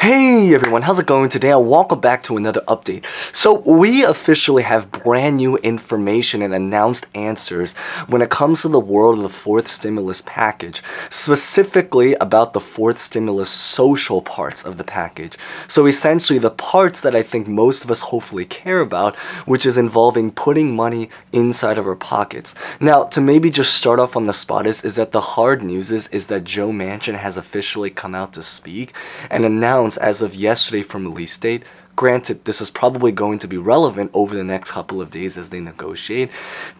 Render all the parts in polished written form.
Hey everyone, how's it going today? And welcome back to another update. So we officially have brand new information and announced answers when it comes to the world of the fourth stimulus package, specifically about the fourth stimulus social parts of the package. So essentially the parts that I think most of us hopefully care about, which is involving putting money inside of our pockets. Now, to maybe just start off on the spot is that the hard news is that Joe Manchin has officially come out to speak and announced as of yesterday from release date. Granted, this is probably going to be relevant over the next couple of days as they negotiate,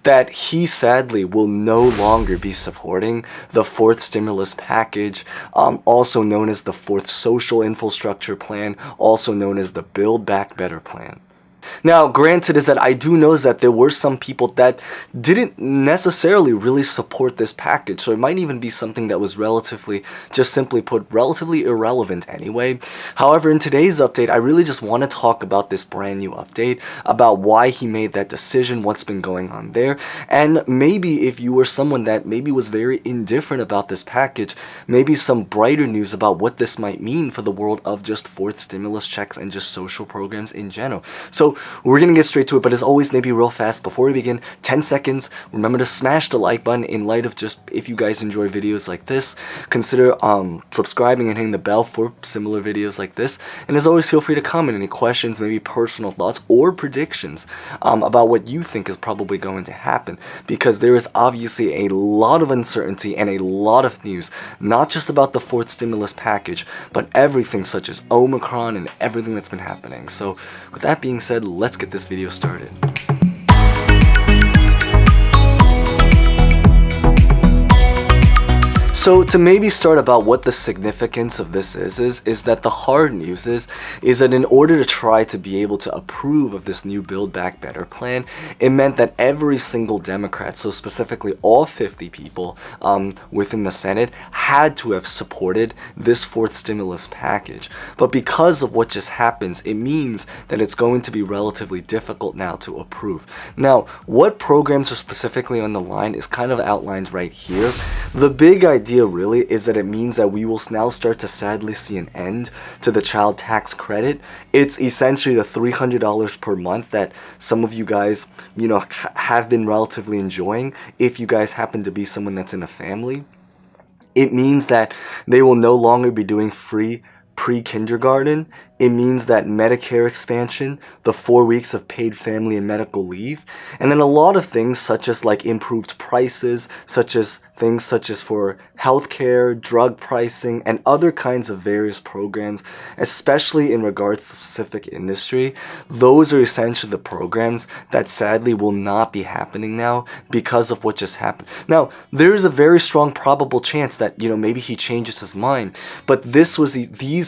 that he sadly will no longer be supporting the fourth stimulus package, also known as the fourth social infrastructure plan, also known as the Build Back Better plan. Now, granted is that I do know that there were some people that didn't necessarily really support this package, so it might even be something that was relatively, just simply put, relatively irrelevant anyway. However, in today's update, I really just want to talk about this brand new update, about why he made that decision, what's been going on there, and maybe if you were someone that maybe was very indifferent about this package, maybe some brighter news about what this might mean for the world of just fourth stimulus checks and just social programs in general. So we're gonna get straight to it, but as always, maybe real fast before we begin, 10 seconds, remember to smash the like button. In light of just, if you guys enjoy videos like this, consider subscribing and hitting the bell for similar videos like this. And as always, feel free to comment any questions, maybe personal thoughts or predictions about what you think is probably going to happen, because there is obviously a lot of uncertainty and a lot of news, not just about the fourth stimulus package, but everything such as Omicron and everything that's been happening. So with that being said, let's get this video started. So to maybe start about what the significance of this is that the hard news is that in order to try to be able to approve of this new Build Back Better plan, it meant that every single Democrat, so specifically all 50 people within the Senate, had to have supported this fourth stimulus package. But because of what just happens, it means that it's going to be relatively difficult now to approve. Now, what programs are specifically on the line is kind of outlined right here. The big idea really is that it means that we will now start to sadly see an end to the child tax credit. It's essentially the $300 per month that some of you guys, have been relatively enjoying if you guys happen to be someone that's in a family. It means that they will no longer be doing free pre-kindergarten. It means that Medicare expansion, the 4 weeks of paid family and medical leave, and then a lot of things such as like improved prices, things such as for healthcare, drug pricing, and other kinds of various programs, especially in regards to specific industry. Those are essentially the programs that sadly will not be happening now because of what just happened. Now, there is a very strong probable chance that, maybe he changes his mind, but these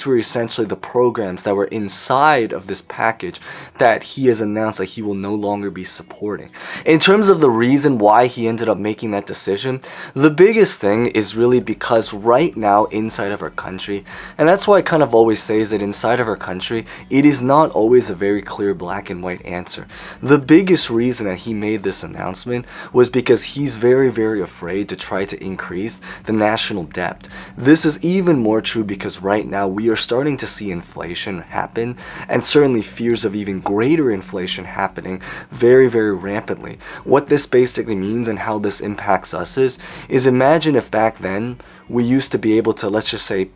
were essentially the programs that were inside of this package that he has announced that he will no longer be supporting. In terms of the reason why he ended up making that decision, the biggest thing is really because right now inside of our country, and that's why I kind of always say is that inside of our country, it is not always a very clear black and white answer. The biggest reason that he made this announcement was because he's very, very afraid to try to increase the national debt. This is even more true because right now we are starting to see inflation happen, and certainly fears of even greater inflation happening very, very rampantly. What this basically means and how this impacts us is imagine if back then we used to be able to, let's just say,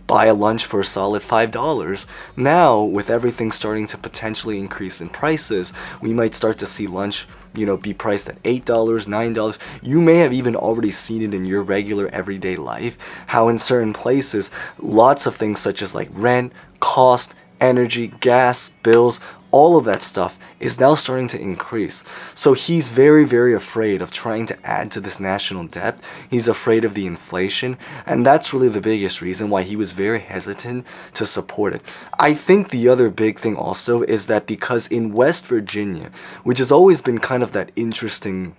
buy a lunch for a solid $5. Now, with everything starting to potentially increase in prices, we might start to see lunch, be priced at $8, $9. You may have even already seen it in your regular everyday life, how in certain places, lots of things such as like rent, cost, energy, gas, bills, all of that stuff is now starting to increase. So he's very, very afraid of trying to add to this national debt. He's afraid of the inflation, and that's really the biggest reason why he was very hesitant to support it. I think the other big thing also is that because in West Virginia, which has always been kind of that interesting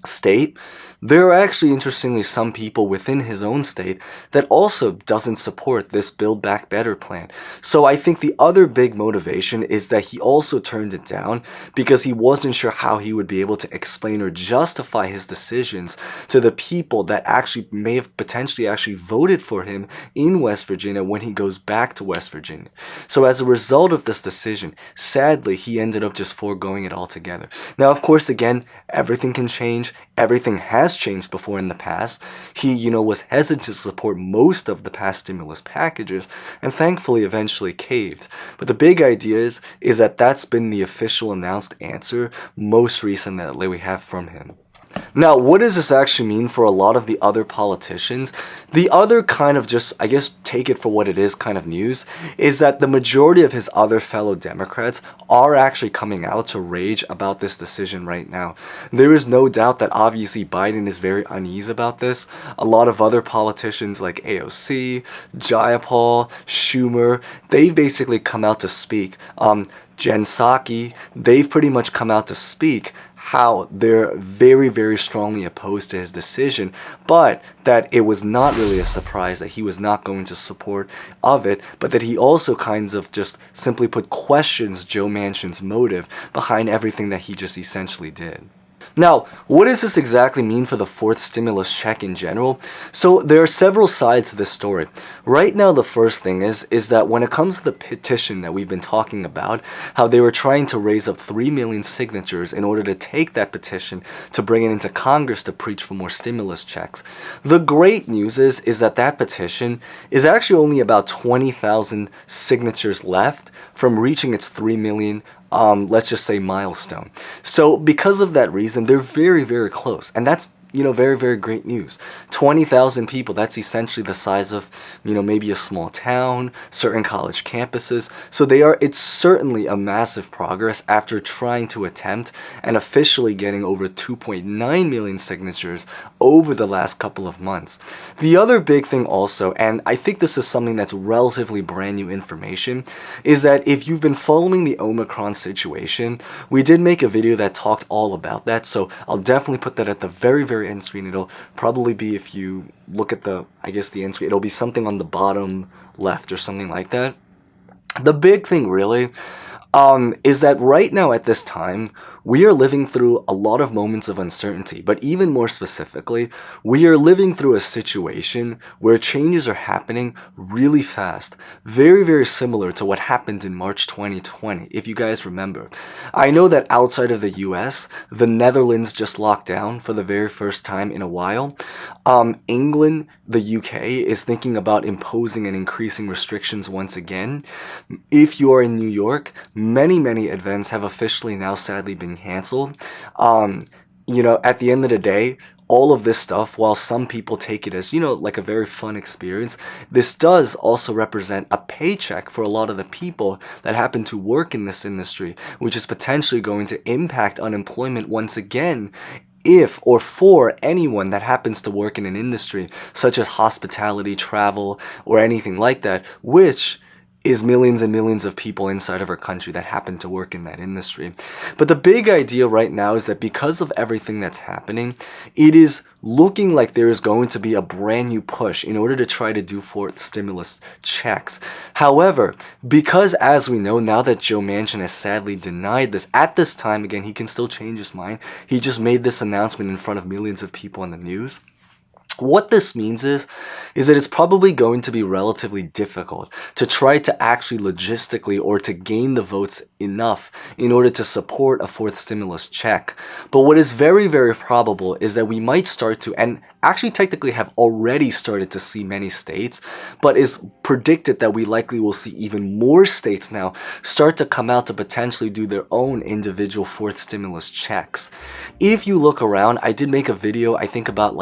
state, there are actually interestingly some people within his own state that also doesn't support this Build Back Better plan. So I think the other big motivation is that he also turned it down because he wasn't sure how he would be able to explain or justify his decisions to the people that actually may have potentially actually voted for him in West Virginia when he goes back to West Virginia. So as a result of this decision, sadly, he ended up just foregoing it altogether. Now, of course, again, everything can change. Everything has changed before in the past. He, was hesitant to support most of the past stimulus packages and thankfully eventually caved. But the big idea is that that's been the official announced answer most recently we have from him. Now, what does this actually mean for a lot of the other politicians? The other kind of just, I guess, take it for what it is kind of news is that the majority of his other fellow Democrats are actually coming out to rage about this decision right now. There is no doubt that obviously Biden is very uneasy about this. A lot of other politicians like AOC, Jayapal, Schumer, they've basically come out to speak. Jen Psaki, they've pretty much come out to speak how they're very, very strongly opposed to his decision, but that it was not really a surprise that he was not going to support of it, but that he also kinds of just simply put questions Joe Manchin's motive behind everything that he just essentially did. Now, what does this exactly mean for the fourth stimulus check in general? So there are several sides to this story. Right now, the first thing is that when it comes to the petition that we've been talking about, how they were trying to raise up 3 million signatures in order to take that petition to bring it into Congress to preach for more stimulus checks. The great news is that that petition is actually only about 20,000 signatures left from reaching its 3 million let's just say milestone. So because of that reason, they're very, very close. And that's, very, very great news. 20,000 people, that's essentially the size of, maybe a small town, certain college campuses. So it's certainly a massive progress after trying to attempt and officially getting over 2.9 million signatures over the last couple of months. The other big thing also, and I think this is something that's relatively brand new information, is that if you've been following the Omicron situation, we did make a video that talked all about that. So I'll definitely put that at the very, very end screen. It'll probably be, if you look at the end screen, it'll be something on the bottom left or something like that. The big thing really is that right now at this time, we are living through a lot of moments of uncertainty, but even more specifically, we are living through a situation where changes are happening really fast. Very, very similar to what happened in March 2020, if you guys remember. I know that outside of the US, the Netherlands just locked down for the very first time in a while. England, the UK, is thinking about imposing and increasing restrictions once again. If you are in New York, many, many events have officially now sadly been canceled. At the end of the day, all of this stuff, while some people take it as, like a very fun experience, this does also represent a paycheck for a lot of the people that happen to work in this industry, which is potentially going to impact unemployment once again if or for anyone that happens to work in an industry such as hospitality, travel, or anything like that, which is millions and millions of people inside of our country that happen to work in that industry. But the big idea right now is that because of everything that's happening, it is looking like there is going to be a brand new push in order to try to do fourth stimulus checks. However, because as we know, now that Joe Manchin has sadly denied this, at this time, again, he can still change his mind. He just made this announcement in front of millions of people on the news. What this means is that it's probably going to be relatively difficult to try to actually logistically or to gain the votes enough in order to support a fourth stimulus check. But what is very, very probable is that we might start to, and actually technically have already started to see many states, but is predicted that we likely will see even more states now start to come out to potentially do their own individual fourth stimulus checks. If you look around, I did make a video, I think about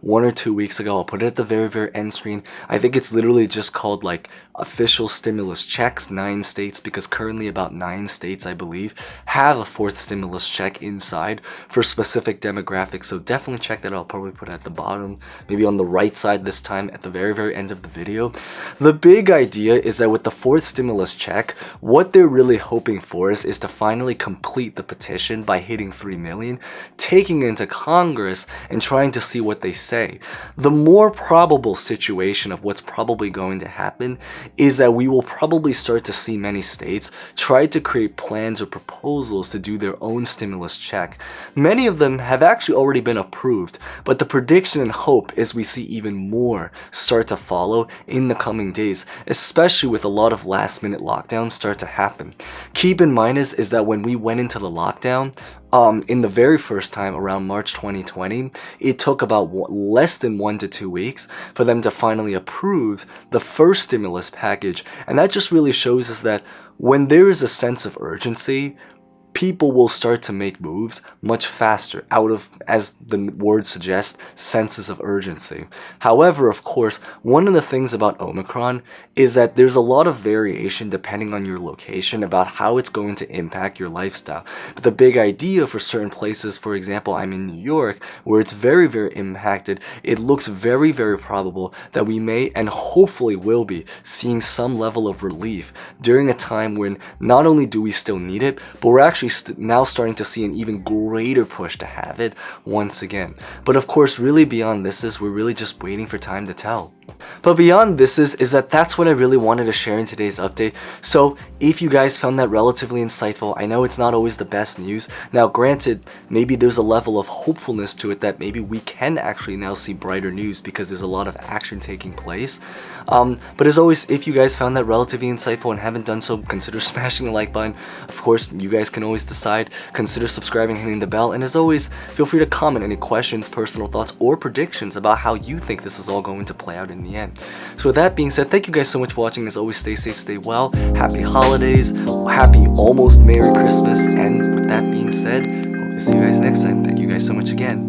1 or 2 weeks ago. I'll put it at the very end screen. I think it's literally just called like official stimulus checks, 9 states, because currently about 9 states, I believe, have a 4th stimulus check inside for specific demographics. So definitely check that out. I'll probably put it at the bottom, maybe on the right side this time at the very end of the video. The big idea is that with the 4th stimulus check, what they're really hoping for is to finally complete the petition by hitting 3 million, taking it into Congress and trying to see what they say. The more probable situation of what's probably going to happen is that we will probably start to see many states try to create plans or proposals to do their own stimulus check. Many of them have actually already been approved, but the prediction and hope is we see even more start to follow in the coming days, especially with a lot of last minute lockdowns start to happen. Keep in mind is that when we went into the lockdown, in the very first time around March 2020, it took about less than 1 to 2 weeks for them to finally approve the first stimulus package. And that just really shows us that when there is a sense of urgency, people will start to make moves much faster out of, as the word suggests, senses of urgency. However, of course, one of the things about Omicron is that there's a lot of variation depending on your location about how it's going to impact your lifestyle. But the big idea for certain places, for example, I'm in New York, where it's very impacted, it looks very probable that we may and hopefully will be seeing some level of relief during a time when not only do we still need it, but we're actually now starting to see an even greater push to have it once again. But of course, really beyond this is we're really just waiting for time to tell. But beyond this is that's what I really wanted to share in today's update. So if you guys found that relatively insightful, I know it's not always the best news. Now granted, maybe there's a level of hopefulness to it that maybe we can actually now see brighter news because there's a lot of action taking place. But as always, if you guys found that relatively insightful and haven't done so, consider smashing the like button. Of course, you guys can always decide, consider subscribing, hitting the bell, and as always, feel free to comment any questions, personal thoughts, or predictions about how you think this is all going to play out in the end. So with that being said, thank you guys so much for watching. As always, stay safe, stay well, happy holidays, happy almost Merry Christmas, and with that being said, hope to see you guys next time. Thank you guys so much again.